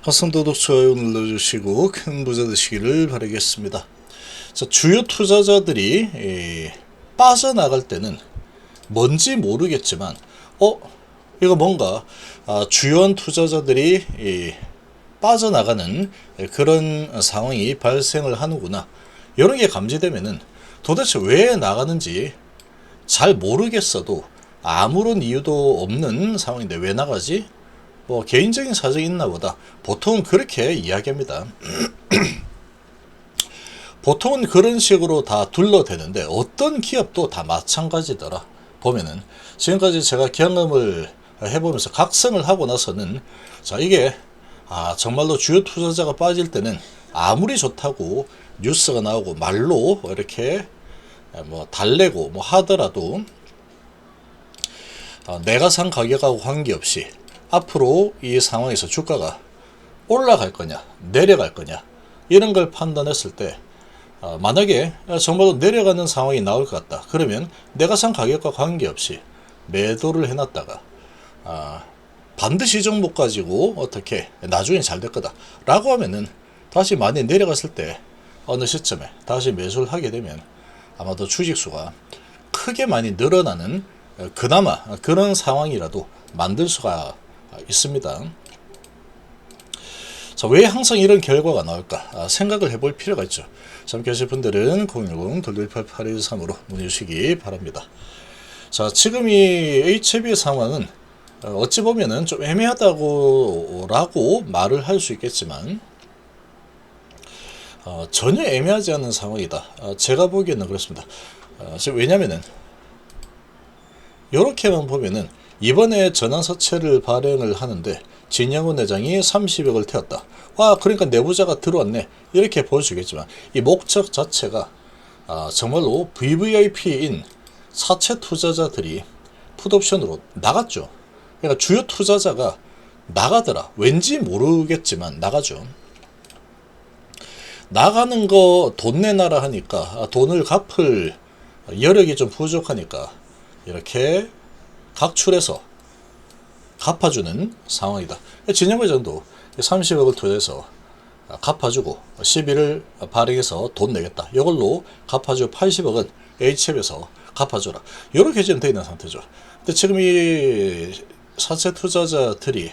학생도독 좋아요 눌러주시고 큰 부자 되시기를 바라겠습니다. 자, 주요 투자자들이 빠져나갈 때는 뭔지 모르겠지만 이거 뭔가 주요한 투자자들이 빠져나가는 그런 상황이 발생을 하는구나, 이런 게 감지되면은 도대체 왜 나가는지 잘 모르겠어도 아무런 이유도 없는 상황인데 왜 나가지? 뭐 개인적인 사정이 있나 보다, 보통은 그렇게 이야기합니다. 보통은 그런 식으로 다 둘러대는데 어떤 기업도 다 마찬가지더라. 보면은 지금까지 제가 경험을 해보면서 각성을 하고 나서는, 자, 이게 정말로 주요 투자자가 빠질 때는 아무리 좋다고 뉴스가 나오고 말로 이렇게 뭐 달래고 뭐 하더라도 내가 산 가격하고 관계없이 앞으로 이 상황에서 주가가 올라갈 거냐 내려갈 거냐 이런 걸 판단했을 때, 만약에 정말로 내려가는 상황이 나올 것 같다, 그러면 내가 산 가격과 관계없이 매도를 해놨다가 반드시 종목 가지고 어떻게 나중에 잘 될 거다 라고 하면은 다시 많이 내려갔을 때 어느 시점에 다시 매수를 하게 되면 아마도 주식수가 크게 많이 늘어나는 그나마 그런 상황이라도 만들 수가 있습니다. 자, 왜 항상 이런 결과가 나올까 생각을 해볼 필요가 있죠. 함께 하실 분들은 010-2288-8123으로 문의 주시기 바랍니다. 자, 지금 이 HB의 상황은 어찌 보면은 좀 애매하다고 라고 말을 할 수 있겠지만 전혀 애매하지 않은 상황이다. 제가 보기에는 그렇습니다. 왜냐면은 이렇게만 보면은 이번에 전환사채를 발행을 하는데 진양훈 회장이 30억을 태웠다. 그러니까 내부자가 들어왔네, 이렇게 볼 수 있겠지만 이 목적 자체가 정말로 VVIP인 사채 투자자들이 풋옵션으로 나갔죠. 그러니까 주요 투자자가 나가더라. 왠지 모르겠지만 나가죠. 나가는 거 돈 내놔라 하니까 돈을 갚을 여력이 좀 부족하니까 이렇게 각출해서 갚아주는 상황이다. 진영 회장도 30억을 투자해서 갚아주고 10일을 발행해서 돈 내겠다, 이걸로 갚아주고 80억은 HF에서 갚아줘라, 이렇게 지금 되어 있는 상태죠. 근데 지금 이 사채 투자자들이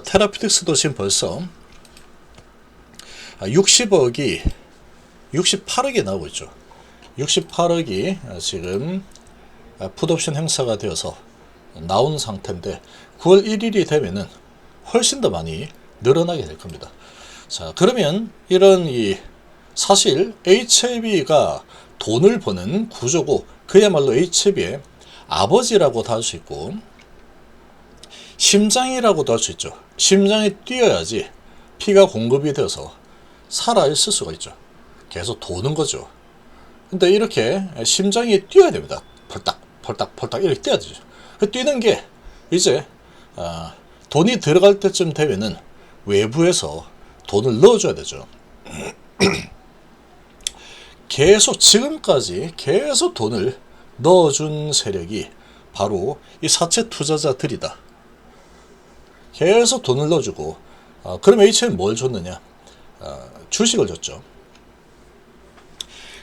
테라피틱스도 지금 벌써 68억이 나오고 있죠. 68억이 지금 풋옵션 행사가 되어서 나온 상태인데 9월 1일이 되면은 훨씬 더 많이 늘어나게 될 겁니다. 자, 그러면 이런 사실 HB가 돈을 버는 구조고 그야말로 HB의 아버지라고도 할 수 있고 심장이라고도 할 수 있죠. 심장이 뛰어야지 피가 공급이 되어서 살아있을 수가 있죠. 계속 도는 거죠. 근데 이렇게 심장이 뛰어야 됩니다. 펄딱 펄딱 펄딱 이렇게 뛰어야 되죠. 뛰는 게 이제 돈이 들어갈 때쯤 되면은 외부에서 돈을 넣어줘야 되죠. 계속 지금까지 계속 돈을 넣어준 세력이 바로 이 사채 투자자들이다. 계속 돈을 넣어주고 그럼 H는 뭘 줬느냐? 주식을 줬죠.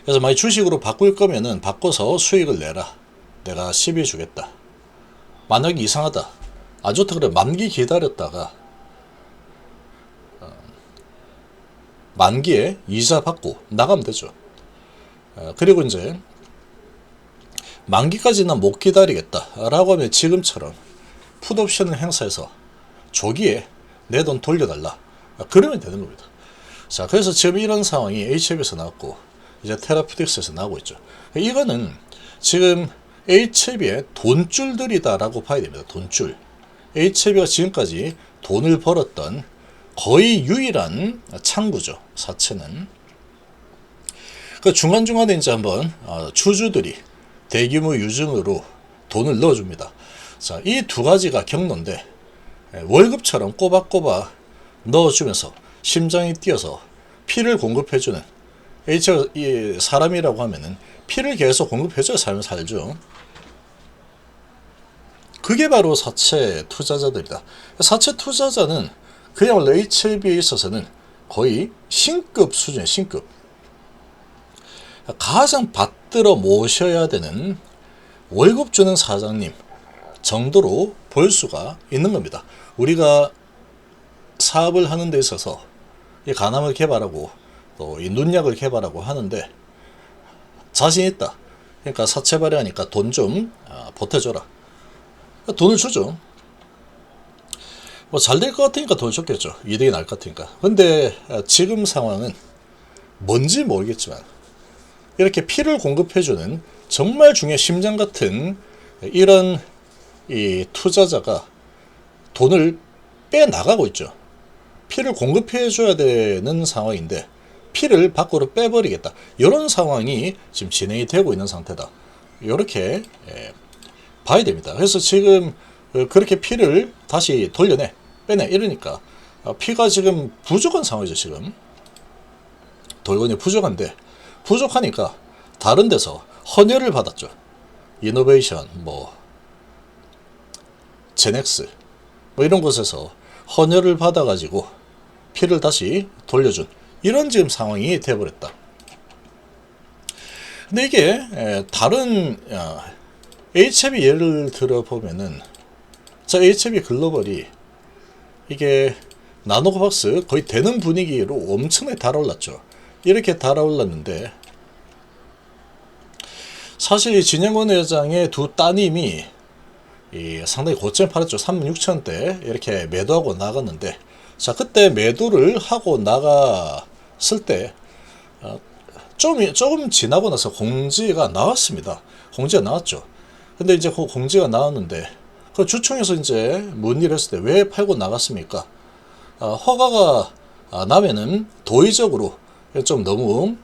그래서 만약 주식으로 바꿀 거면은 바꿔서 수익을 내라, 내가 10일 주겠다. 만약에 이상하다, 안 좋다 그래 만기 기다렸다가 만기에 이자 받고 나가면 되죠. 그리고 이제 만기까지는 못 기다리겠다 라고 하면 지금처럼 풋옵션을 행사해서 조기에 내 돈 돌려달라, 그러면 되는 겁니다. 자, 그래서 지금 이런 상황이 HB에서 나왔고 이제 테라피틱스에서 나오고 있죠. 이거는 지금 HB의 돈줄들이다 라고 봐야 됩니다. 돈줄. HB가 지금까지 돈을 벌었던 거의 유일한 창구죠. 사채는. 그 중간중간에 이제 한번 주주들이 대규모 유증으로 돈을 넣어줍니다. 자, 이 두 가지가 경로인데 월급처럼 꼬박꼬박 넣어주면서 심장이 뛰어서 피를 공급해주는 이 사람이라고 하면은 피를 계속 공급해줘야 삶을 살죠. 그게 바로 사채 투자자들이다. 사채 투자자는 그야말로 HLB에 있어서는 거의 신급 수준의 신급. 가장 받들어 모셔야 되는 월급 주는 사장님 정도로 볼 수가 있는 겁니다. 우리가 사업을 하는 데 있어서 이 간암을 개발하고 또 이 눈약을 개발하고 하는데 자신 있다. 그러니까 사채 발행하니까 돈 좀 보태줘라. 돈을 주죠. 뭐 잘 될 것 같으니까 돈 줬겠죠. 이득이 날 것 같으니까. 근데 지금 상황은 뭔지 모르겠지만 이렇게 피를 공급해주는 정말 중요한 심장 같은 이런 이 투자자가 돈을 빼나가고 있죠. 피를 공급해줘야 되는 상황인데 피를 밖으로 빼버리겠다. 이런 상황이 지금 진행이 되고 있는 상태다. 이렇게 봐야 됩니다. 그래서 지금 그렇게 피를 다시 빼내 이러니까 피가 지금 부족한 상황이죠. 지금 돌곤이 부족하니까 다른 데서 헌혈을 받았죠. 이노베이션, 제넥스 이런 곳에서 헌혈을 받아가지고 피를 다시 돌려준 이런 지금 상황이 되어버렸다. 근데 이게 다른 HLB 예를 들어보면은 자 HLB 글로벌이 이게 나노코박스 거의 되는 분위기로 엄청나게 달아올랐죠. 이렇게 달아올랐는데 사실 진영권 회장의 두 따님이 상당히 고점에 팔았죠. 36,000대 이렇게 매도하고 나갔는데 자 그때 매도를 하고 나갔을 때 조금 지나고 나서 공지가 나왔습니다. 공지가 나왔죠. 근데 이제 그 공지가 나왔는데 그 주총에서 이제 문의를 했을 때 왜 팔고 나갔습니까? 허가가 나면은 도의적으로 좀 너무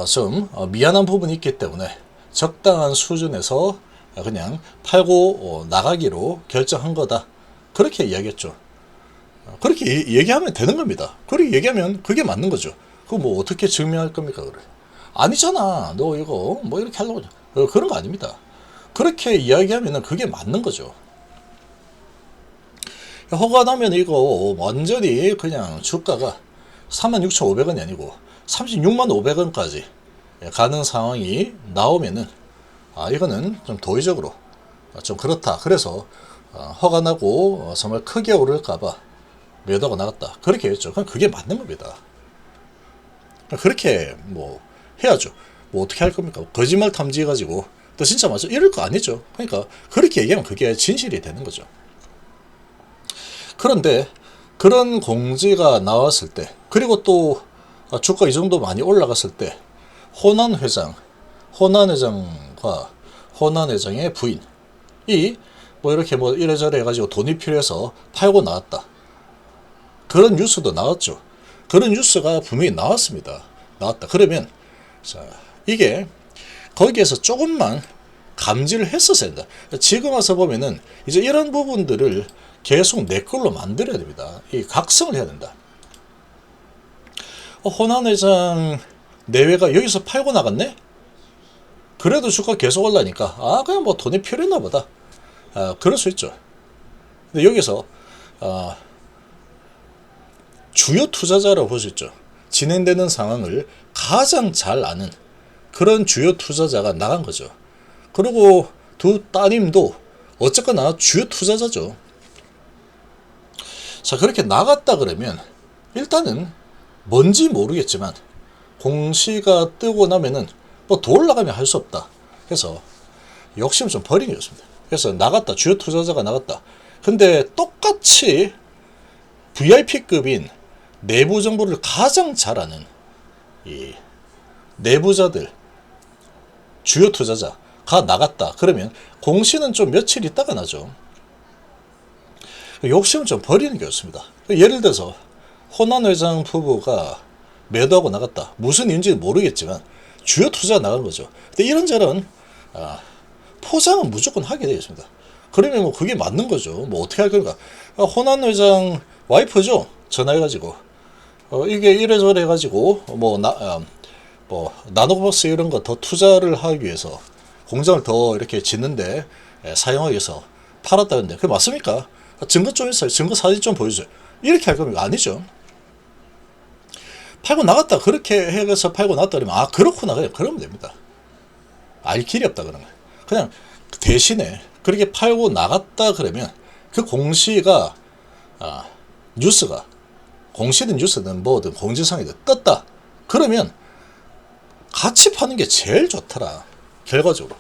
좀 미안한 부분이 있기 때문에 적당한 수준에서 그냥 팔고 나가기로 결정한 거다. 그렇게 이야기했죠. 그렇게 얘기하면 되는 겁니다. 그렇게 얘기하면 그게 맞는 거죠. 그거 뭐 어떻게 증명할 겁니까? 그래. 아니잖아. 너 이거 뭐 이렇게 하려고 그런 거 아닙니다. 그렇게 이야기하면 그게 맞는 거죠. 허가 나면 이거 완전히 그냥 주가가 36,500원이 아니고 365,500원까지 가는 상황이 나오면은 이거는 좀 도의적으로 좀 그렇다. 그래서 허가 나고 정말 크게 오를까봐 매도가 나갔다. 그렇게 했죠. 그럼 그게 맞는 겁니다. 그렇게 뭐 해야죠. 뭐 어떻게 할 겁니까? 거짓말 탐지해가지고 또 진짜 맞아 이럴 거 아니죠. 그러니까 그렇게 얘기하면 그게 진실이 되는 거죠. 그런데 그런 공지가 나왔을 때 그리고 또 주가 이 정도 많이 올라갔을 때 호난 회장과 호난 회장의 부인이 뭐 이렇게 뭐 이래저래 해가지고 돈이 필요해서 팔고 나왔다. 그런 뉴스도 나왔죠. 그런 뉴스가 분명히 나왔습니다. 그러면 자 이게 거기에서 조금만 감지를 했었어야 된다. 지금 와서 보면은 이제 이런 부분들을 계속 내 걸로 만들어야 됩니다. 이 각성을 해야 된다. 호난 회장 내외가 여기서 팔고 나갔네? 그래도 주가 계속 올라니까 그냥 뭐 돈이 필요했나 보다. 그럴 수 있죠. 근데 여기서 주요 투자자라고 볼 수 있죠. 진행되는 상황을 가장 잘 아는 그런 주요 투자자가 나간 거죠. 그리고 두 따님도 어쨌거나 주요 투자자죠. 자 그렇게 나갔다 그러면 일단은 뭔지 모르겠지만 공시가 뜨고 나면은 뭐 더 올라가면 할 수 없다. 그래서 욕심을 좀 버리는 게 좋습니다. 그래서 나갔다. 주요 투자자가 나갔다. 근데 똑같이 VIP급인 내부 정보를 가장 잘 아는 이 내부자들 주요 투자자가 나갔다. 그러면 공시는 좀 며칠 있다가 나죠. 욕심을 좀 버리는 게 좋습니다. 예를 들어서 호난 회장 부부가 매도하고 나갔다. 무슨 이유인지 모르겠지만 주요 투자가 나간 거죠. 근데 이런저런 포장은 무조건 하게 되어 있습니다. 그러면 뭐 그게 맞는 거죠. 뭐 어떻게 할 겁니까? 호난 회장 와이프죠. 전화해가지고 이게 이래저래 해가지고 뭐 나노박스 이런 거 더 투자를 하기 위해서 공장을 더 이렇게 짓는데 사용하기 위해서 팔았다는데 그게 맞습니까? 증거 좀 있어요. 증거 사진 좀 보여줘요. 이렇게 할 겁니까? 아니죠. 팔고 나갔다 그렇게 해서 팔고 나갔다 그러면 아 그렇구나 그냥 그러면 됩니다. 알 길이 없다 그런 거예요. 그냥 대신에 그렇게 팔고 나갔다 그러면 그 공시가 뉴스가 공시든 뉴스든 뭐든 공지사항이든 떴다 그러면 같이 파는 게 제일 좋더라. 결과적으로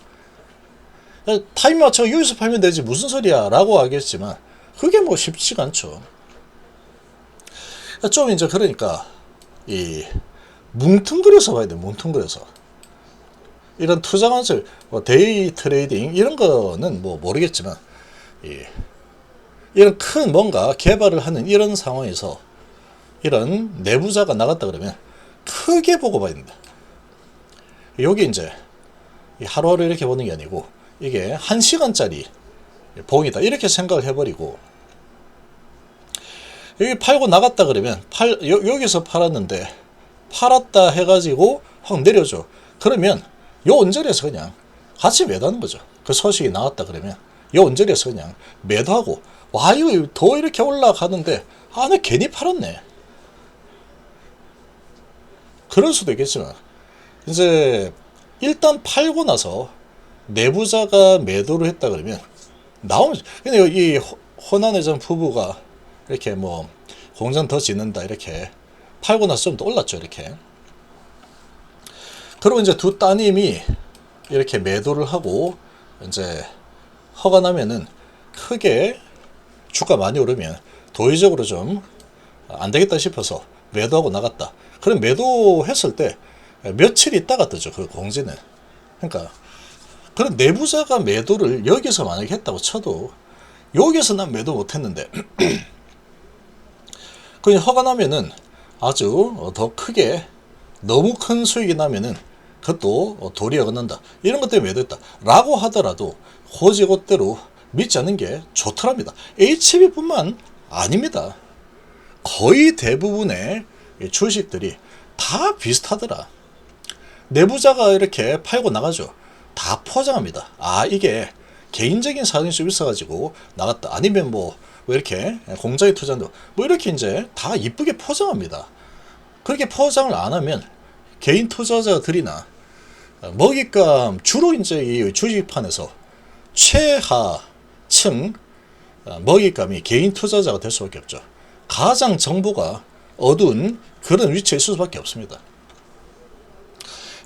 타임 맞춰 여기서 팔면 되지 무슨 소리야 라고 하겠지만 그게 뭐 쉽지가 않죠. 좀 이제 그러니까 이 뭉뚱그려서 봐야 돼. 뭉뚱그려서 이런 투자 관점 뭐 데이 트레이딩 이런 거는 뭐 모르겠지만 이런 큰 뭔가 개발을 하는 이런 상황에서 이런 내부자가 나갔다 그러면 크게 보고 봐야 된다. 여기 이제 하루하루 이렇게 보는 게 아니고 이게 1시간짜리 봉이다 이렇게 생각을 해버리고 여기 팔고 나갔다 그러면 여기서 팔았는데 팔았다 해가지고 확 내려줘. 그러면 요 언저리에서 그냥 같이 매도하는 거죠. 그 소식이 나왔다 그러면 요 언저리에서 그냥 매도하고 와 이거 더 이렇게 올라가는데 아 나 괜히 팔았네. 그럴 수도 있겠지만 이제 일단 팔고 나서 내부자가 매도를 했다 그러면 나오면 근데 이 호난회장 부부가 이렇게 뭐 공장 더 짓는다 이렇게 팔고 나서 좀 더 올랐죠 이렇게. 그리고 이제 두 따님이 이렇게 매도를 하고 이제 허가 나면은 크게 주가 많이 오르면 도의적으로 좀 안 되겠다 싶어서 매도하고 나갔다. 그럼 매도했을 때 며칠 있다가 뜨죠 그 공지는. 그러니까 그런 내부자가 매도를 여기서 만약에 했다고 쳐도 여기서 난 매도 못했는데 그냥 허가 나면은 아주 더 크게 너무 큰 수익이 나면은 그것도 도리에 얻는다 이런 것 때문에 매도했다 라고 하더라도 호지곳대로 믿지 않는 게 좋더랍니다. HB뿐만 아닙니다. 거의 대부분의 주식들이 다 비슷하더라. 내부자가 이렇게 팔고 나가죠. 다 포장합니다. 아 이게 개인적인 사정이 좀 있어가지고 나갔다. 아니면 뭐 이렇게 공장에 투자한다. 뭐 이렇게 이제 다 이쁘게 포장합니다. 그렇게 포장을 안 하면 개인 투자자들이나 먹잇감 주로 이제 이 주식판에서 최하층 먹잇감이 개인 투자자가 될 수밖에 없죠. 가장 정보가 어두운 그런 위치에 있을 수밖에 없습니다.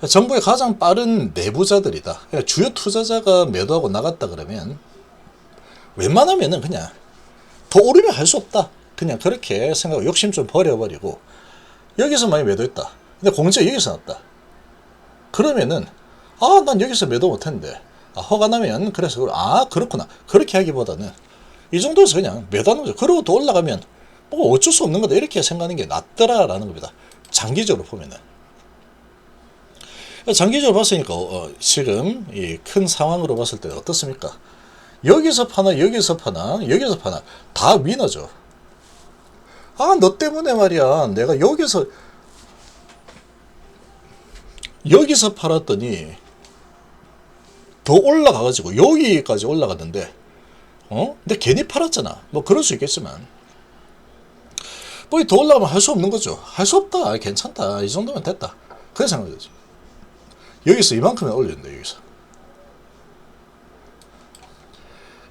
정보의 가장 빠른 내부자들이다. 주요 투자자가 매도하고 나갔다 그러면 웬만하면은 그냥 더 오르면 할 수 없다. 그냥 그렇게 생각하고 욕심 좀 버려버리고 여기서 많이 매도했다. 근데 공지가 여기서 났다. 그러면은 아 난 여기서 매도 못했는데 허가 나면 그래서 그렇구나. 그렇게 하기보다는 이 정도에서 그냥 매도하는 거죠. 그러고 더 올라가면 뭐 어쩔 수 없는 거다 이렇게 생각하는 게 낫더라라는 겁니다. 장기적으로 보면은. 장기적으로 봤으니까 지금 이 큰 상황으로 봤을 때 어떻습니까? 여기서 파나 여기서 파나 여기서 파나 다 위너죠. 아 너 때문에 말이야 내가 여기서 팔았더니 더 올라가가지고 여기까지 올라갔는데 근데 괜히 팔았잖아. 뭐 그럴 수 있겠지만 뭐 더 올라가면 할 수 없는 거죠. 할 수 없다. 괜찮다. 이 정도면 됐다. 그런 생각이 들죠. 여기서 이만큼은 올렸는데 여기서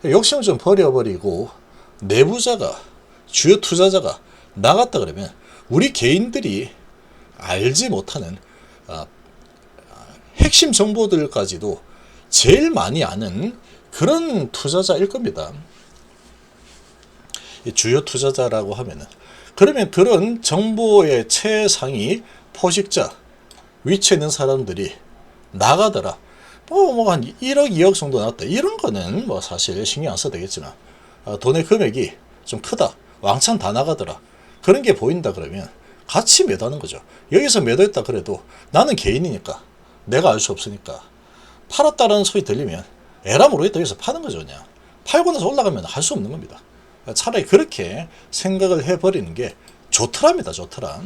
욕심을 좀 버려버리고 내부자가 주요 투자자가 나갔다 그러면 우리 개인들이 알지 못하는 핵심 정보들까지도 제일 많이 아는 그런 투자자일 겁니다. 주요 투자자라고 하면은 그러면 그런 정보의 최상위 포식자 위치에 있는 사람들이 나가더라. 뭐 한 1억, 2억 정도 나왔다. 이런 거는 뭐 사실 신경 안 써도 되겠지만 돈의 금액이 좀 크다. 왕창 다 나가더라. 그런 게 보인다 그러면 같이 매도하는 거죠. 여기서 매도했다 그래도 나는 개인이니까 내가 알 수 없으니까 팔았다라는 소리 들리면 에라 모르겠다 여기서 파는 거죠. 그냥 팔고 나서 올라가면 할 수 없는 겁니다. 차라리 그렇게 생각을 해버리는 게 좋더랍니다. 좋더라.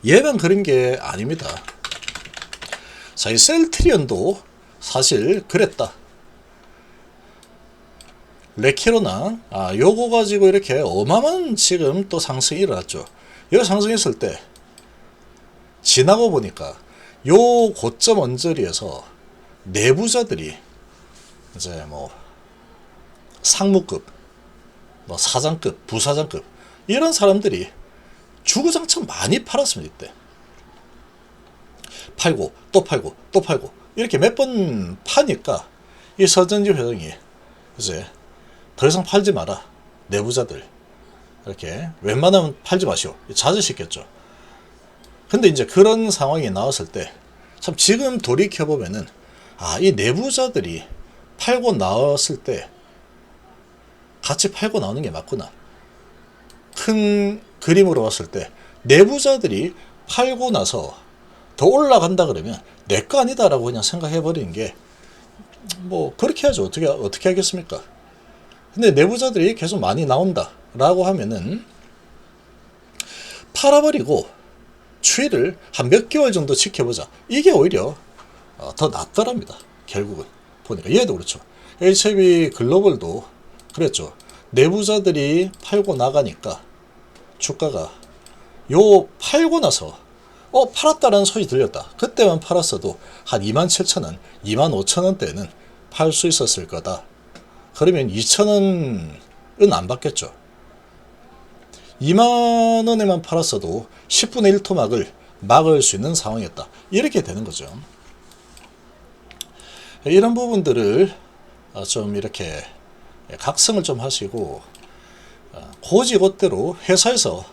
얘만 그런 게 아닙니다. 자, 이 셀트리온도 사실 그랬다. 레키로나 요거 가지고 이렇게 어마어마한 지금 또 상승이 일어났죠. 여기 상승했을 때 지나고 보니까 요 고점 언저리에서 내부자들이 이제 뭐 상무급, 뭐 사장급, 부사장급 이런 사람들이 주구장창 많이 팔았습니다. 이때 팔고 또 팔고 또 팔고 이렇게 몇 번 파니까 이 서정지 회장이 이제 더 이상 팔지 마라, 내부자들 이렇게 웬만하면 팔지 마시오, 자제시켰죠. 근데 이제 그런 상황이 나왔을 때 참 지금 돌이켜보면은 이 내부자들이 팔고 나왔을 때 같이 팔고 나오는 게 맞구나. 큰 그림으로 봤을 때 내부자들이 팔고 나서 더 올라간다 그러면 내 거 아니다라고 그냥 생각해버리는 게 뭐 그렇게 하죠. 어떻게 하겠습니까? 근데 내부자들이 계속 많이 나온다 라고 하면은 팔아버리고 추이를 한 몇 개월 정도 지켜보자, 이게 오히려 더 낫더랍니다. 결국은 보니까 얘도 그렇죠. HB 글로벌도 그랬죠. 내부자들이 팔고 나가니까 주가가 요 팔고 나서 팔았다라는 소리 들렸다. 그때만 팔았어도 한 27,000원, 25,000원대는 팔 수 있었을 거다. 그러면 2,000원은 안 받겠죠. 2만원에만 팔았어도 10분의 1 토막을 막을 수 있는 상황이었다. 이렇게 되는 거죠. 이런 부분들을 좀 이렇게 각성을 좀 하시고 고지곳대로 회사에서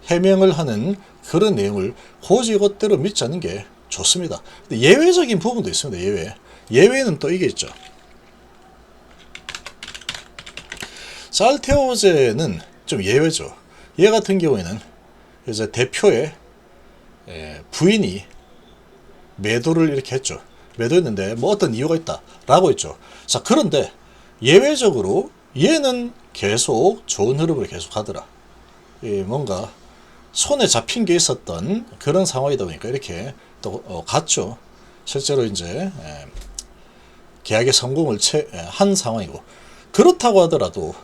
해명을 하는 그런 내용을 고지곳대로 믿지 않는 게 좋습니다. 근데 예외적인 부분도 있습니다. 예외는 또 이게 있죠. 알테오제는 좀 예외죠. 얘 같은 경우에는 이제 대표의 부인이 매도를 이렇게 했죠. 매도했는데 뭐 어떤 이유가 있다라고 했죠. 자, 그런데 예외적으로 얘는 계속 좋은 흐름을 계속 하더라. 뭔가 손에 잡힌 게 있었던 그런 상황이다 보니까 이렇게 또 갔죠. 실제로 이제 계약의 성공을 한 상황이고, 그렇다고 하더라도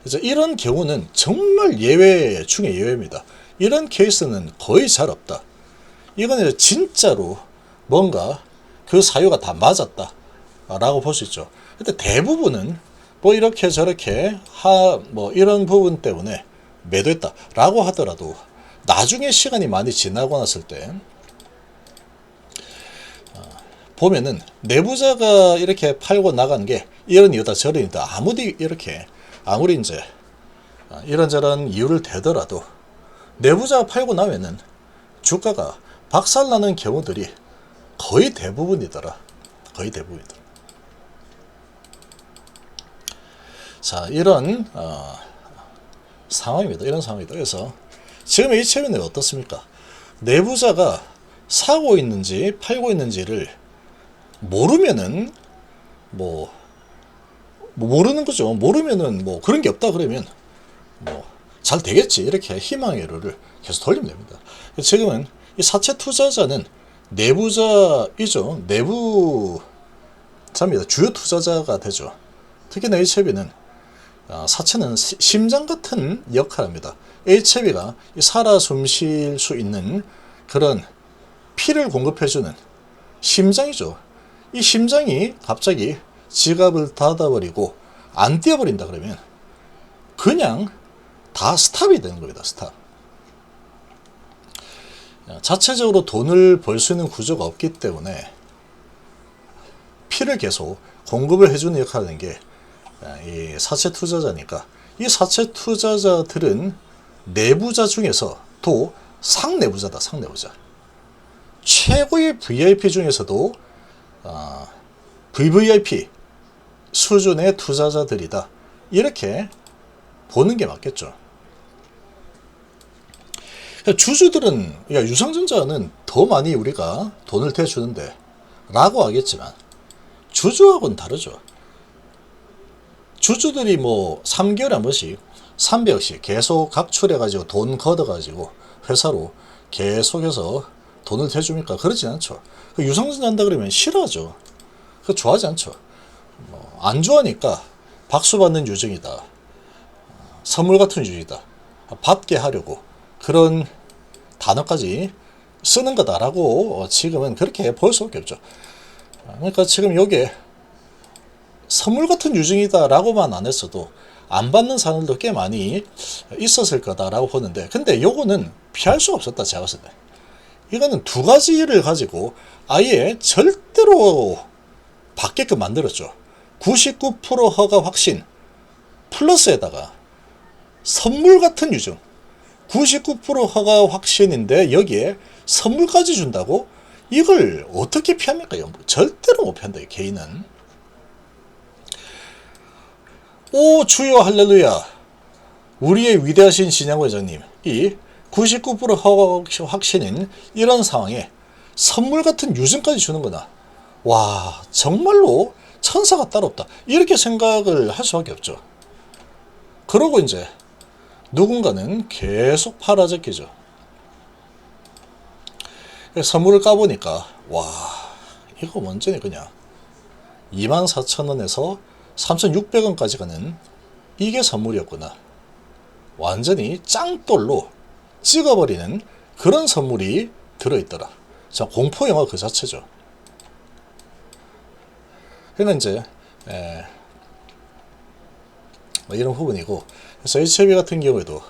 이제 이런 경우는 정말 예외 중에 예외입니다. 이런 케이스는 거의 잘 없다. 이건 이제 진짜로 뭔가 그 사유가 다 맞았다 라고 볼 수 있죠. 근데 대부분은 뭐 이렇게 저렇게 뭐 이런 부분 때문에 매도했다 라고 하더라도 나중에 시간이 많이 지나고 났을 때 보면은 내부자가 이렇게 팔고 나간 게 이런 이유다 저런 이유다 아무리 이제 이런저런 이유를 대더라도 내부자가 팔고 나면은 주가가 박살나는 경우들이 거의 대부분이더라. 거의 대부분이더라. 자, 이런 상황입니다. 이런 상황이다. 그래서 지금 HM은 어떻습니까? 내부자가 사고 있는지 팔고 있는지를 모르면은 뭐 모르는 거죠. 모르면은 뭐 그런 게 없다 그러면 뭐 잘 되겠지, 이렇게 희망의 에러를 계속 돌리면 됩니다. 지금은 이 사채 투자자는 내부자이죠. 내부자입니다. 주요 투자자가 되죠. 특히나 HB는 사채는 심장 같은 역할을 합니다. HB가 살아 숨쉴 수 있는 그런 피를 공급해주는 심장이죠. 이 심장이 갑자기 지갑을 닫아버리고 안 뛰어버린다 그러면 그냥 다 스탑이 되는 겁니다. 스탑. 자체적으로 돈을 벌 수 있는 구조가 없기 때문에 피를 계속 공급을 해주는 역할을 하는 게 이 사채 투자자니까, 이 사채 투자자들은 내부자 중에서도 상내부자다. 상내부자. 최고의 VIP 중에서도 VVIP 수준의 투자자들이다. 이렇게 보는 게 맞겠죠. 주주들은 유상증자는 더 많이 우리가 돈을 대주는데 라고 하겠지만 주주하고는 다르죠. 주주들이 뭐 3개월에 한 번씩 300억씩 계속 각출해가지고 돈 걷어가지고 회사로 계속해서 돈을 대줍니까? 그러진 않죠. 유상증자 한다 그러면 싫어하죠. 좋아하지 않죠. 안 좋아하니까 박수 받는 유증이다. 선물 같은 유증이다. 받게 하려고 그런 단어까지 쓰는 거다라고 지금은 그렇게 볼 수밖에 없죠. 그러니까 지금 여기에 선물 같은 유증이다라고만 안 했어도 안 받는 사람들도 꽤 많이 있었을 거다라고 보는데, 근데 요거는 피할 수 없었다 제가 봤을 때. 이거는 두 가지를 가지고 아예 절대로 받게끔 만들었죠. 99% 허가 확신 플러스에다가 선물 같은 유증. 99% 허가 확신인데 여기에 선물까지 준다고? 이걸 어떻게 피합니까? 절대로 못 피한다, 개인은. 오 주여 할렐루야, 우리의 위대하신 진양호 회장님, 이 99% 허가 확신인 이런 상황에 선물 같은 유증까지 주는구나. 와, 정말로 천사가 따로 없다, 이렇게 생각을 할 수밖에 없죠. 그러고 이제 누군가는 계속 팔아제끼죠. 선물을 까보니까 와, 이거 완전히 그냥 24,000원에서 3,600원까지 가는 이게 선물이었구나. 완전히 짱돌로 찍어버리는 그런 선물이 들어있더라. 자, 공포영화 그 자체죠. 그러니까 이제 뭐 이런 부분이고, 그래서 HLB 같은 경우에도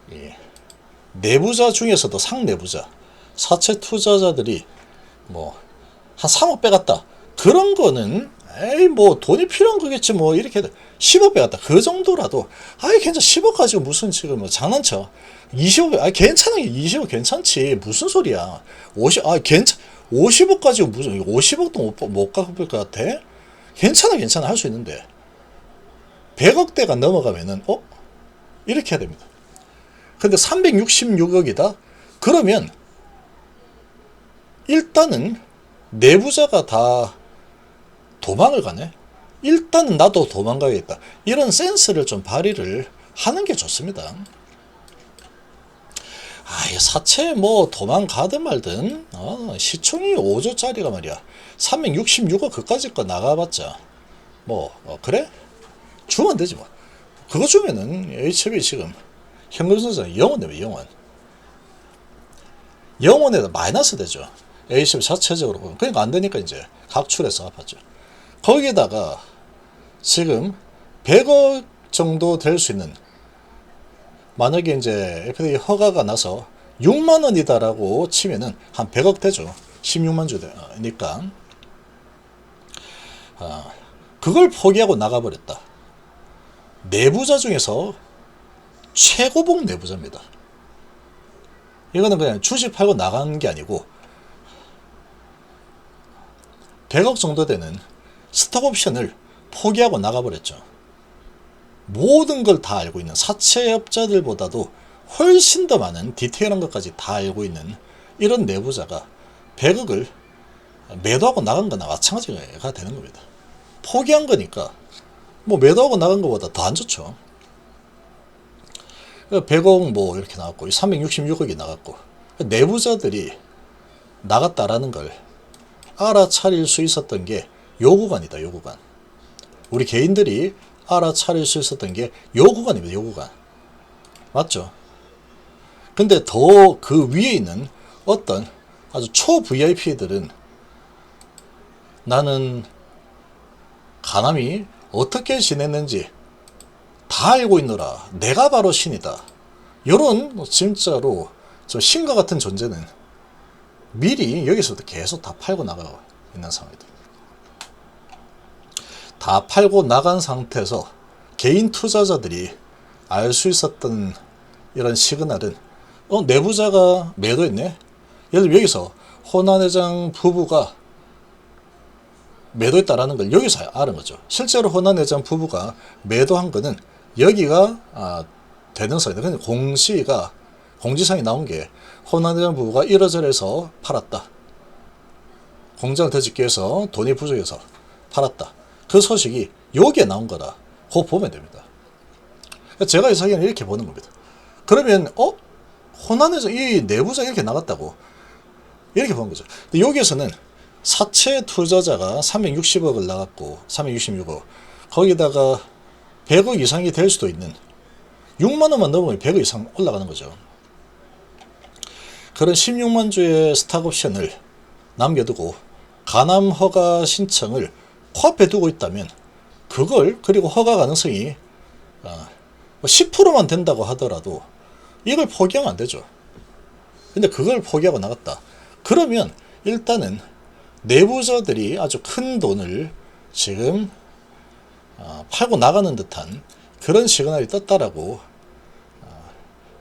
이 내부자 중에서도 상내부자 사채 투자자들이 뭐 한 3억 빼갔다, 그런 거는 에이 뭐 돈이 필요한 거겠지 뭐, 이렇게 10억 빼갔다 그 정도라도 아이 괜찮아. 10억 가지고 무슨 지금 뭐 장난쳐. 20억 아 괜찮아. 20억 괜찮지 무슨 소리야. 50 아 괜찮 50억 가지고 무슨 50억도 못 갚을 것 같아. 괜찮아 할 수 있는데 100억대가 넘어가면은 이렇게 해야 됩니다. 근데 366억이다 그러면 일단은 내부자가 다 도망을 가네. 일단은 나도 도망가야겠다, 이런 센스를 좀 발휘를 하는 게 좋습니다. 사채 뭐 도망가든 말든 시총이 5조짜리가 말이야 366억 그까짓 거 나가봤자 뭐 그래? 주면 되지 뭐. 그거 주면은 HB 지금 현금선상 영원 되면 영원에다 마이너스 되죠. HB 자체적으로. 그러니까 안 되니까 이제 각출해서 아팠죠. 거기에다가 지금 100억 정도 될 수 있는, 만약에 이제 FDA 허가가 나서 6만 원이다라고 치면은 한 100억 되죠. 16만 주니까. 그걸 포기하고 나가버렸다. 내부자 중에서 최고봉 내부자입니다. 이거는 그냥 주식 팔고 나간 게 아니고 100억 정도 되는 스톡 옵션을 포기하고 나가버렸죠. 모든 걸 다 알고 있는, 사채업자들보다도 훨씬 더 많은 디테일한 것까지 다 알고 있는 이런 내부자가 100억을 매도하고 나간 거나 마찬가지가 되는 겁니다. 포기한 거니까 뭐 매도하고 나간 것보다 더 안 좋죠. 100억 뭐 이렇게 나왔고 366억이 나갔고, 내부자들이 나갔다라는 걸 알아차릴 수 있었던 게 요 구간이다. 요 구간. 우리 개인들이 알아차릴 수 있었던 게 요 구간입니다. 요 구간. 맞죠? 근데 더 그 위에 있는 어떤 아주 초 VIP들은 나는 가남이 어떻게 지냈는지 다 알고 있노라. 내가 바로 신이다. 요런 진짜로 저 신과 같은 존재는 미리 여기서부터 계속 다 팔고 나가고 있는 상황이다. 다 팔고 나간 상태에서 개인 투자자들이 알 수 있었던 이런 시그널은 내부자가 매도했네. 예를 들면 여기서 호난 회장 부부가 매도했다라는 걸 여기서 아는 거죠. 실제로 호난 회장 부부가 매도한 거는 여기가 되는 선이다. 근데 공지상에 나온 게 호난 회장 부부가 이러저러해서 팔았다. 공장을 더 짓기 위해서 돈이 부족해서 팔았다. 그 소식이 여기에 나온 거다. 그거 보면 됩니다. 제가 이 사기는 이렇게 보는 겁니다. 그러면 호난에서 이 내부자 이렇게 나갔다고 이렇게 보는 거죠. 근데 여기에서는 사채 투자자가 360억을 나갔고 366억 거기다가 100억 이상이 될 수도 있는 6만 원만 넘으면 100억 이상 올라가는 거죠. 그런 16만 주의 스탁옵션을 남겨두고 가남 허가 신청을 코앞에 두고 있다면 그걸 그리고 허가 가능성이 10%만 된다고 하더라도 이걸 포기하면 안 되죠. 근데 그걸 포기하고 나갔다. 그러면 일단은 내부자들이 아주 큰 돈을 지금 팔고 나가는 듯한 그런 시그널이 떴다라고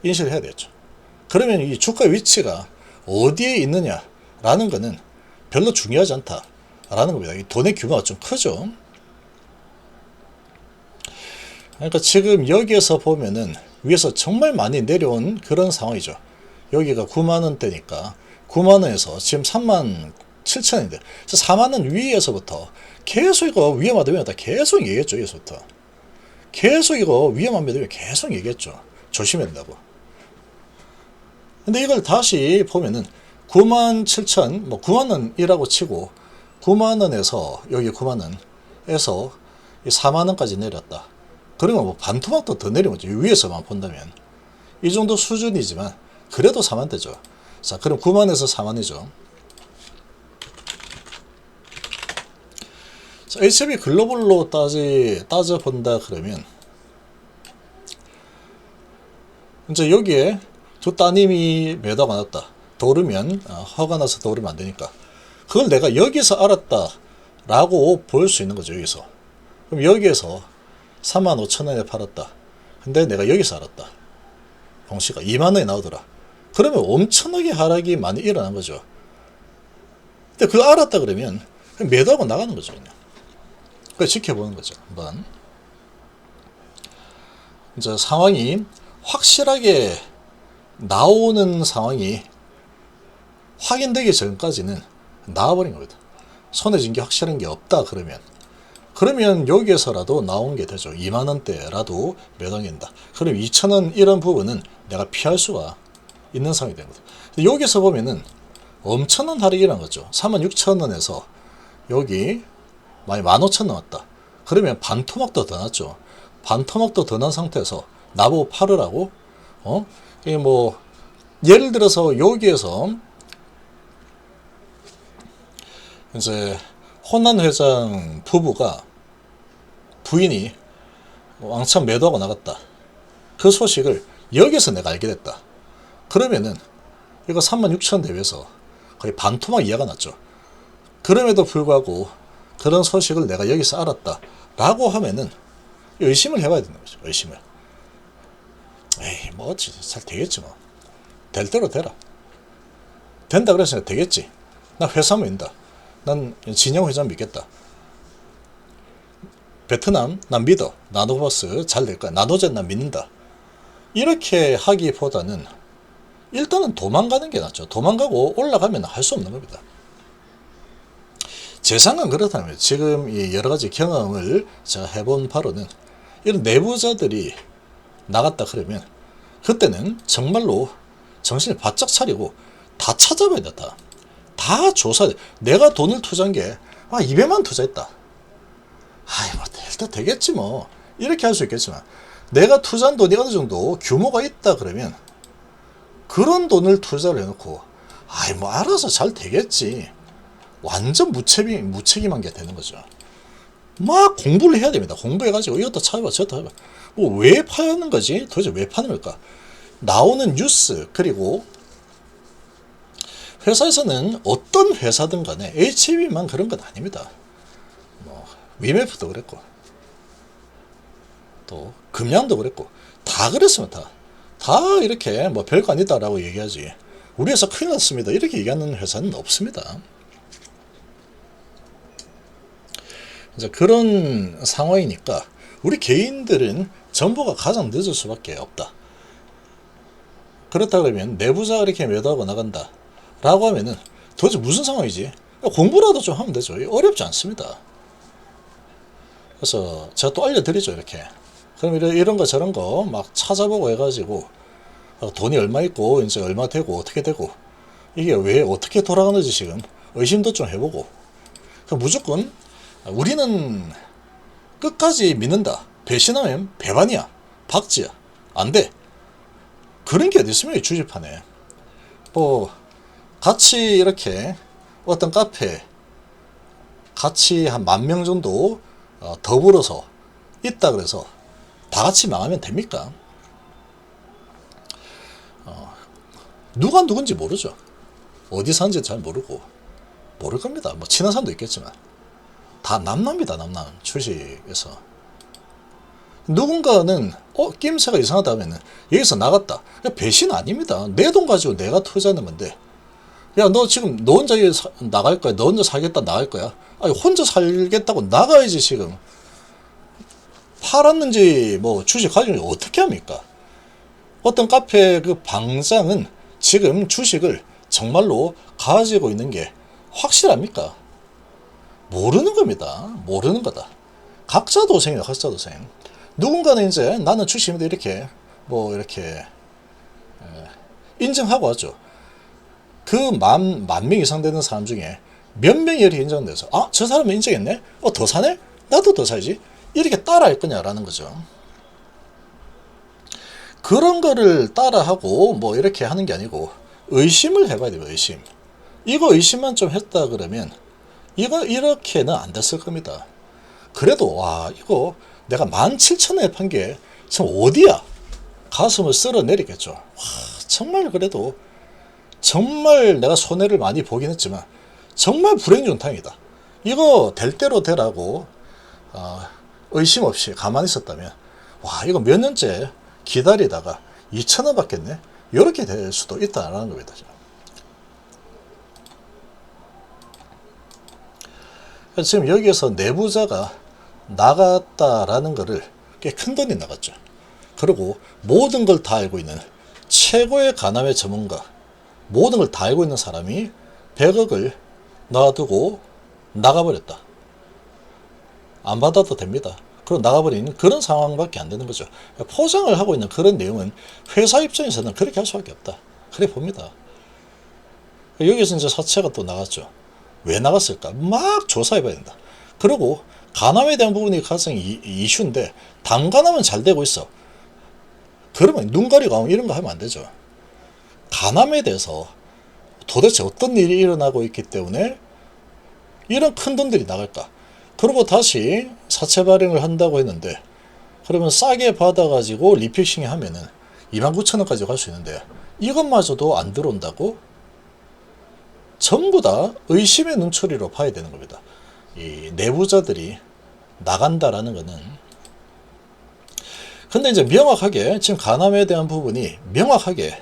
인식을 해야 되겠죠. 그러면 이 주가 위치가 어디에 있느냐라는 것은 별로 중요하지 않다라는 겁니다. 이 돈의 규모가 좀 크죠. 그러니까 지금 여기에서 보면은 위에서 정말 많이 내려온 그런 상황이죠. 여기가 9만원대니까 9만원에서 지금 37,000원인데 4만원 위에서부터 계속 이거 위험하다 위험하다 계속 얘기했죠. 여기서부터 계속 이거 위험합니다 계속 얘기했죠. 조심해야 된다고. 근데 이걸 다시 보면은 97,000 뭐 9만원이라고 치고 9만원에서 여기 9만원에서 4만원까지 내렸다. 그러면 뭐 반토막도 더 내린 거죠. 위에서만 본다면 이 정도 수준이지만 그래도 4만대죠. 자, 그럼 9만에서 4만이죠. 자, HB 글로벌로 따져본다 그러면 이제 여기에 두 따님이 매도가 났다. 더 오르면 허가 나서 더 오르면 안 되니까 그걸 내가 여기서 알았다 라고 볼 수 있는 거죠. 여기서. 그럼 여기에서 35,000원에 팔았다. 근데 내가 여기서 알았다. 공시가 2만원이 나오더라. 그러면 엄청나게 하락이 많이 일어난 거죠. 근데 그거 알았다 그러면 매도하고 나가는 거죠. 그냥. 그걸 지켜보는 거죠. 한번. 이제 상황이 확실하게 나오는 상황이 확인되기 전까지는 나와버린 겁니다. 손에 쥔 게 확실한 게 없다 그러면 여기에서라도 나온 게 되죠. 2만원대라도 매도한다. 그럼 2,000원 이런 부분은 내가 피할 수가 있는 상황이 됩니다. 여기서 보면은 엄청난 하락이 일어난 거죠. 46,000원에서 여기 많이 15,000원 나왔다. 그러면 반토막도 더 났죠. 반토막도 더 난 상태에서 나보고 팔으라고? 이게 뭐 예를 들어서 여기에서 이제 혼난 회장 부부가 부인이 왕창 매도하고 나갔다. 그 소식을 여기서 내가 알게 됐다. 그러면은 이거 36,000 대비해서 거의 반토막 이하가 났죠. 그럼에도 불구하고 그런 소식을 내가 여기서 알았다 라고 하면은 의심을 해봐야 되는 거죠. 의심을. 에이 뭐 어찌 잘 되겠지 뭐. 될 대로 되라. 된다 그랬으니까 되겠지. 나 회사 믿는다. 난 진영 회장 믿겠다. 베트남 난 믿어. 나노버스 잘 될 거야. 나노젠 난 믿는다. 이렇게 하기보다는 일단은 도망가는 게 낫죠. 도망가고 올라가면 할 수 없는 겁니다. 제 생각은 그렇다면 지금 이 여러 가지 경험을 제가 해본 바로는 이런 내부자들이 나갔다 그러면 그때는 정말로 정신을 바짝 차리고 다 찾아봐야 된다. 다 조사해. 내가 돈을 투자한 게 200만 투자했다. 아이 뭐 일단 되겠지 뭐. 이렇게 할 수 있겠지만 내가 투자한 돈이 어느 정도 규모가 있다 그러면 그런 돈을 투자를 해놓고 아이 뭐 알아서 잘 되겠지. 완전 무책임한 게 되는 거죠. 막 공부를 해야 됩니다. 공부해가지고 이것도 찾아봐 저것도 찾아봐. 뭐 왜 파는 거지? 도대체 왜 파는 걸까? 나오는 뉴스 그리고 회사에서는 어떤 회사든 간에 HB만 그런 건 아닙니다. 뭐 위메프도 그랬고 또 금양도 그랬고 다 그랬습니다. 다 이렇게 뭐 별거 아니다라고 얘기하지. 우리 회사 큰일 났습니다. 이렇게 얘기하는 회사는 없습니다. 이제 그런 상황이니까 우리 개인들은 정보가 가장 늦을 수밖에 없다. 그렇다 그러면 내부자가 이렇게 매도하고 나간다 라고 하면은 도대체 무슨 상황이지? 공부라도 좀 하면 되죠. 어렵지 않습니다. 그래서 제가 또 알려드리죠. 이렇게. 그럼 이런 거 저런 거 막 찾아보고 해가지고 돈이 얼마 있고 이제 얼마 되고 어떻게 되고 이게 왜 어떻게 돌아가는지 지금 의심도 좀 해보고 무조건 우리는 끝까지 믿는다 배신하면 배반이야, 박지야, 안 돼. 그런 게 어디 있습니까, 주식판에. 뭐 같이 이렇게 어떤 카페 같이 한 10,000명 정도 더불어서 있다 그래서 다 같이 망하면 됩니까? 누가 누군지 모르죠. 어디 사는지 잘 모르고 모를 겁니다. 뭐 친한 사람도 있겠지만 다 남납니다. 남남 주식에서 누군가는 낌새가 이상하다 하면은 여기서 나갔다. 배신 아닙니다. 내 돈 가지고 내가 투자하는 건데, 야 너 지금 너 혼자 나갈 거야, 너 혼자 살겠다 나갈 거야. 아니 혼자 살겠다고 나가야지. 지금 팔았는지 뭐 주식 가지고 어떻게 합니까? 어떤 카페 그 방장은 지금 주식을 정말로 가지고 있는 게 확실합니까? 모르는 겁니다. 모르는 거다. 각자 도생이다. 각자 도생. 누군가는 이제 나는 주식인데 이렇게 뭐 이렇게 인정하고 하죠. 그 만 명 이상 되는 사람 중에 몇 명이 이렇게 인정돼서 저 사람은 인정했네? 더 사네? 나도 더 사야지. 이렇게 따라할 거냐라는 거죠. 그런 거를 따라하고 뭐 이렇게 하는 게 아니고 의심을 해봐야 돼요. 의심. 이거 의심만 좀 했다 그러면 이거 이렇게는 안 됐을 겁니다. 그래도 와 이거 내가 17,000원에 판 게 참 어디야? 가슴을 쓸어 내리겠죠. 와 정말 그래도 정말 내가 손해를 많이 보긴 했지만 정말 불행중탕이다. 이거 될 대로 되라고 의심 없이 가만히 있었다면 와 이거 몇 년째 기다리다가 2,000원 받겠네. 이렇게 될 수도 있다라는 겁니다. 지금 여기에서 내부자가 나갔다라는 거를 꽤 큰 돈이 나갔죠. 그리고 모든 걸 다 알고 있는 최고의 가남의 전문가, 모든 걸 다 알고 있는 사람이 100억을 놔두고 나가버렸다. 안 받아도 됩니다. 그럼 나가버리는 그런 상황밖에 안 되는 거죠. 포장을 하고 있는 그런 내용은 회사 입장에서는 그렇게 할 수밖에 없다. 그래 봅니다. 여기서 이제 사채가 또 나갔죠. 왜 나갔을까? 막 조사해 봐야 된다. 그리고 간암에 대한 부분이 가장 이슈인데 단간암은 잘 되고 있어. 그러면 눈 가리고 이런 거 하면 안 되죠. 간암에 대해서 도대체 어떤 일이 일어나고 있기 때문에 이런 큰 돈들이 나갈까? 그리고 다시 사채 발행을 한다고 했는데 그러면 싸게 받아가지고 리피싱 하면은 29,000원까지 갈 수 있는데 이것마저도 안 들어온다고? 전부 다 의심의 눈초리로 봐야 되는 겁니다. 이 내부자들이 나간다라는 거는. 근데 이제 명확하게 지금 간암에 대한 부분이 명확하게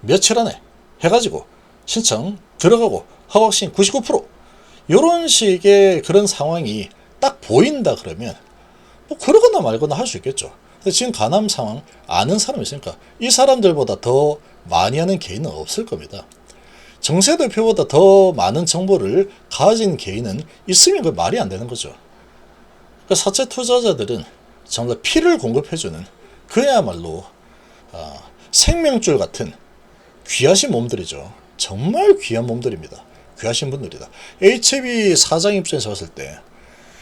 며칠 안에 해가지고 신청 들어가고 허가신 99% 이런 식의 그런 상황이 딱 보인다 그러면 뭐 그러거나 말거나 할 수 있겠죠. 근데 지금 간암 상황 아는 사람이 있으니까 이 사람들보다 더 많이 하는 개인은 없을 겁니다. 정세 대표보다 더 많은 정보를 가진 개인은 있으면 그 말이 안 되는 거죠. 그러니까 사채 투자자들은 정말 피를 공급해주는 그야말로 생명줄 같은 귀하신 몸들이죠. 정말 귀한 몸들입니다. 귀하신 분들이다. HB 사장 입장에서 봤을 때,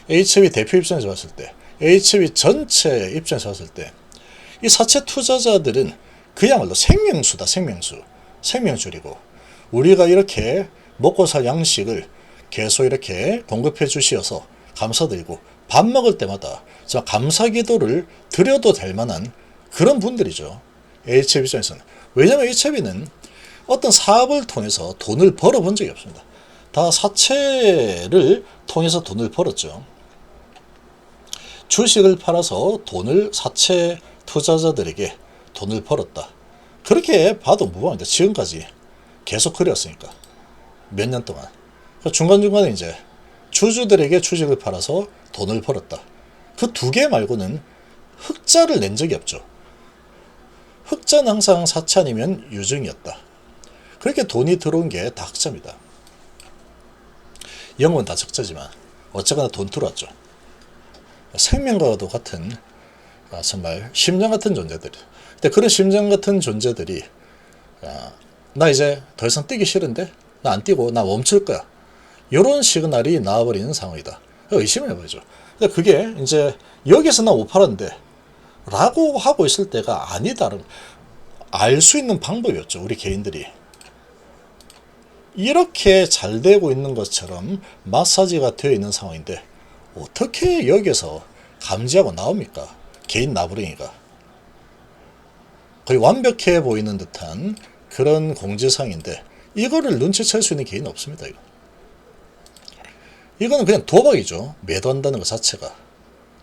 HB 대표 입장에서 봤을 때, HB 전체 입장에서 봤을 때, 이 사채 투자자들은 그야말로 생명수다. 생명줄이고 우리가 이렇게 먹고 살 양식을 계속 이렇게 공급해 주시어서 감사드리고 밥 먹을 때마다 감사 기도를 드려도 될 만한 그런 분들이죠. HB 입장에서는. 왜냐하면 HB는 어떤 사업을 통해서 돈을 벌어본 적이 없습니다. 다 사채를 통해서 돈을 벌었죠. 주식을 팔아서 돈을 사채 투자자들에게 돈을 벌었다. 그렇게 봐도 무방합니다. 지금까지 계속 그렸으니까. 몇 년 동안. 중간중간에 이제 주주들에게 주식을 팔아서 돈을 벌었다. 그 두 개 말고는 흑자를 낸 적이 없죠. 흑자는 항상 사채 아니면 유증이었다. 그렇게 돈이 들어온 게 다 흑자입니다. 영업은 다 적자지만 어쨌거나 돈 들어왔죠. 생명과도 같은 정말 심장 같은 존재들. 근데 그런 심장 같은 존재들이 나 이제 더 이상 뛰기 싫은데 나 안 뛰고 나 멈출 거야. 이런 시그널이 나와버리는 상황이다. 의심을 해보죠. 근데 그게 이제 여기서 나 못 팔았는데 라고 하고 있을 때가 아니다를 알 수 있는 방법이었죠. 우리 개인들이. 이렇게 잘 되고 있는 것처럼 마사지가 되어 있는 상황인데 어떻게 여기서 감지하고 나옵니까? 개인 나부랭이가. 거의 완벽해 보이는 듯한 그런 공지사항인데 이거를 눈치챌 수 있는 개인은 없습니다. 이거는 그냥 도박이죠. 매도한다는 것 자체가.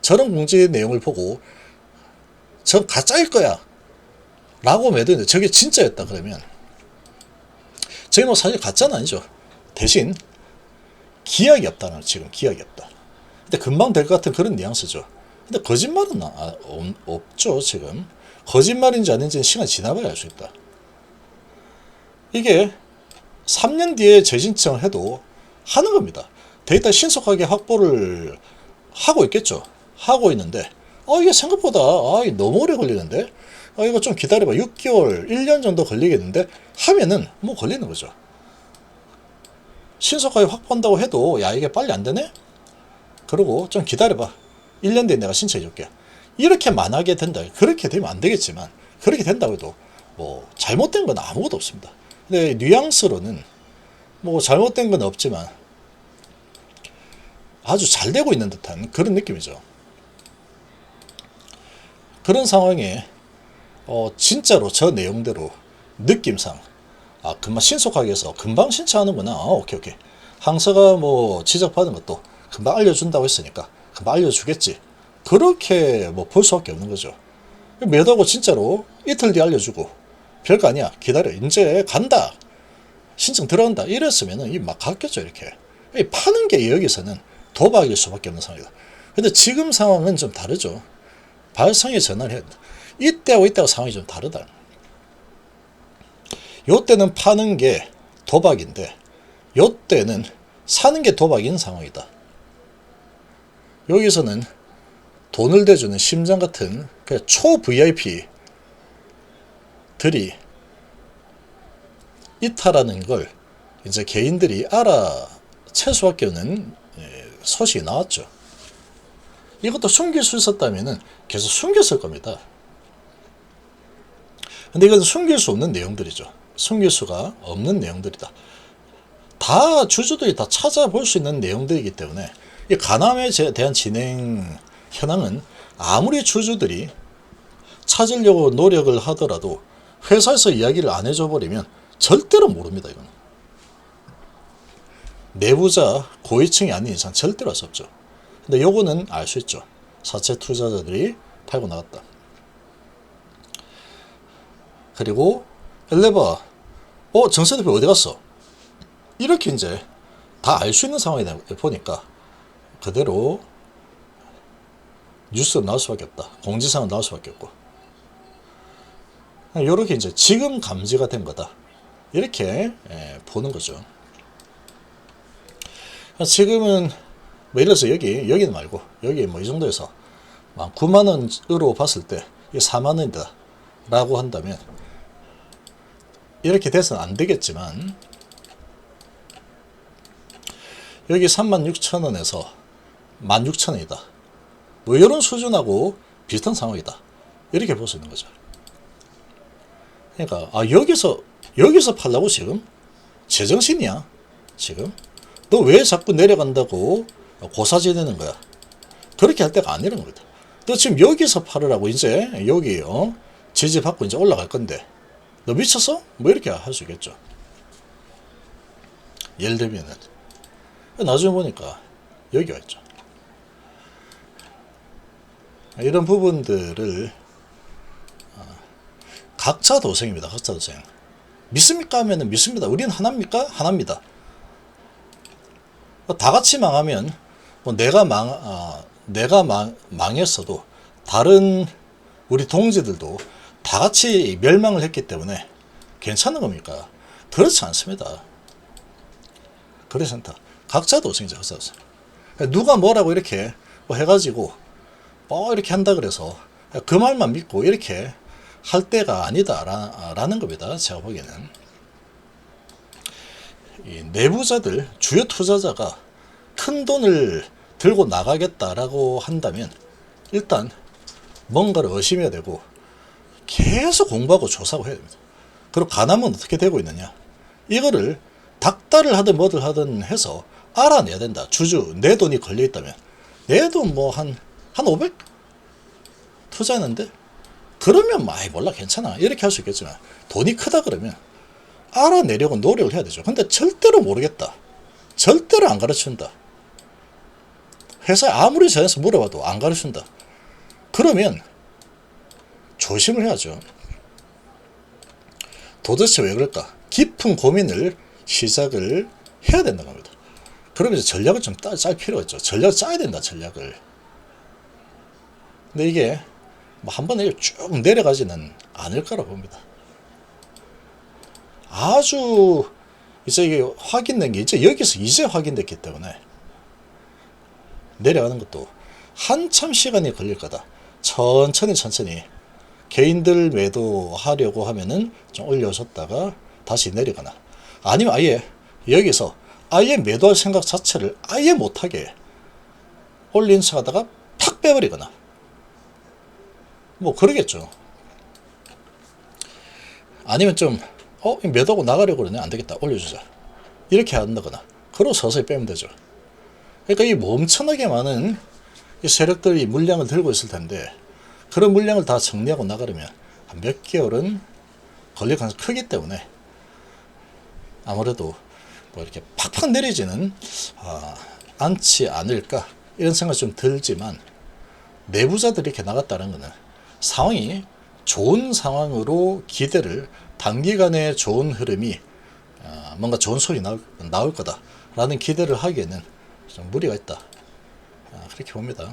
저런 공지 내용을 보고 저 가짜일 거야 라고 매도했는데 저게 진짜였다 그러면 저게 뭐 사실 가짜는 아니죠. 대신 기약이 없다는 지금 기약이 없다. 근데 금방 될 것 같은 그런 뉘앙스죠. 근데 거짓말은 없죠. 지금 거짓말인지 아닌지는 시간이 지나봐야 알 수 있다. 이게 3년 뒤에 재신청을 해도 하는 겁니다. 데이터 신속하게 확보를 하고 있겠죠. 하고 있는데 이게 생각보다 너무 오래 걸리는데 이거 좀 기다려봐. 6개월 1년 정도 걸리겠는데 하면은 뭐 걸리는 거죠. 신속하게 확보한다고 해도 야 이게 빨리 안 되네? 그러고 좀 기다려봐. 1년 뒤에 내가 신청해 줄게. 이렇게만 하게 된다. 그렇게 되면 안 되겠지만 그렇게 된다고 해도 뭐 잘못된 건 아무것도 없습니다. 근데 뉘앙스로는 뭐 잘못된 건 없지만 아주 잘 되고 있는 듯한 그런 느낌이죠. 그런 상황에 진짜로 저 내용대로 느낌상 금방 신속하게 해서 금방 신청하는구나. 오케이. 항서가 뭐 지적받은 것도 금방 알려준다고 했으니까 금방 알려주겠지. 그렇게 뭐 볼 수밖에 없는 거죠. 매도하고 진짜로 이틀 뒤에 알려주고 별거 아니야. 기다려. 이제 간다. 신청 들어간다. 이랬으면은 막 갔겠죠. 이렇게. 파는 게 여기서는 도박일 수밖에 없는 상황이다. 근데 지금 상황은 좀 다르죠. 발상의 전환을 해야 된다. 이때하고 상황이 좀 다르다. 요때는 파는 게 도박인데 요때는 사는 게 도박인 상황이다. 여기서는 돈을 대주는 심장 같은 초 VIP들이 있다라는 걸 이제 개인들이 알아챌 수밖에 없는 소식이 나왔죠. 이것도 숨길 수 있었다면 계속 숨겼을 겁니다. 근데 이건 숨길 수 없는 내용들이죠. 숨길 수가 없는 내용들이다. 다 주주들이 다 찾아볼 수 있는 내용들이기 때문에 이 가남에 대한 진행 현황은 아무리 주주들이 찾으려고 노력을 하더라도 회사에서 이야기를 안 해줘 버리면 절대로 모릅니다. 이건 내부자 고위층이 아닌 이상 절대로 알 수 없죠. 근데 요거는 알 수 있죠. 사채 투자자들이 팔고 나갔다. 그리고 엘레바 정세 대표 어디 갔어? 이렇게 이제 다 알 수 있는 상황이 보니까 그대로 뉴스가 나올 수밖에 없다. 공지사항은 나올 수밖에 없고. 이렇게 이제 지금 감지가 된 거다. 이렇게 보는 거죠. 지금은 뭐 예를 들어서 여기는 말고 여기 뭐 이 정도에서 9만 원으로 봤을 때 이게 4만 원이다 라고 한다면 이렇게 돼서는 안 되겠지만 여기 36,000원에서 16,000원이다. 뭐 이런 수준하고 비슷한 상황이다. 이렇게 볼 수 있는 거죠. 그러니까 여기서 팔라고 지금? 제정신이야? 지금? 너 왜 자꾸 내려간다고 고사지내는 거야? 그렇게 할 때가 아니라는 겁니다. 너 지금 여기서 팔으라고 이제 여기 지지받고 이제 올라갈 건데 너 미쳤어? 뭐 이렇게 할 수 있겠죠. 예를 들면은 나중에 보니까 여기 와 있죠. 이런 부분들을 각자 도생입니다. 각자 도생. 믿습니까? 하면은 믿습니다. 우리는 하나입니까? 하나입니다. 다 같이 망하면 뭐 내가 망했어도 다른 우리 동지들도 다 같이 멸망을 했기 때문에 괜찮은 겁니까? 그렇지 않습니다. 그렇지 않다. 각자 도생이죠. 각자 도생. 누가 뭐라고 이렇게 뭐 해가지고 이렇게 한다 그래서 그 말만 믿고 이렇게 할 때가 아니다라는 겁니다. 제가 보기에는 이 내부자들 주요 투자자가 큰 돈을 들고 나가겠다라고 한다면 일단 뭔가를 의심해야 되고 계속 공부하고 조사하고 해야 됩니다. 그리고 가남은 어떻게 되고 있느냐, 이거를 닥달을 하든 뭐를 하든 해서 알아내야 된다. 주주 내 돈이 걸려 있다면 내 돈 뭐 한 500 투자했는데 그러면 많이 몰라 괜찮아 이렇게 할 수 있겠지만, 돈이 크다 그러면 알아내려고 노력을 해야 되죠. 근데 절대로 모르겠다, 절대로 안 가르친다, 회사에 아무리 전해서 물어봐도 안 가르친다, 그러면 조심을 해야죠. 도대체 왜 그럴까? 깊은 고민을 시작을 해야 된다는 겁니다. 그러면 이제 전략을 좀 짤 필요가 있죠. 전략을 짜야 된다, 전략을. 근데 이게 뭐 한 번에 쭉 내려가지는 않을 거라고 봅니다. 아주 이제 이게 확인된 게 이제 여기서 이제 확인됐기 때문에 내려가는 것도 한참 시간이 걸릴 거다. 천천히 개인들 매도하려고 하면은 좀 올려줬다가 다시 내려가나, 아니면 아예 여기서 아예 매도할 생각 자체를 아예 못하게 올린 척 하다가 팍 빼버리거나 뭐 그러겠죠. 아니면 좀 매도하고 나가려고 그러네, 안되겠다 올려주자 이렇게 한다거나, 그러고 서서히 빼면 되죠. 그러니까 이 엄청나게 많은 이 세력들이 물량을 들고 있을 텐데 그런 물량을 다 정리하고 나가려면 한 몇 개월은 걸릴 가능성이 크기 때문에 아무래도 뭐 이렇게 팍팍 내리지는 않지 않을까 이런 생각이 좀 들지만, 내부자들이 이렇게 나갔다는 것은 상황이 좋은 상황으로 기대를, 단기간에 좋은 흐름이 뭔가 좋은 소리 나올 거다라는 기대를 하기에는 좀 무리가 있다, 그렇게 봅니다.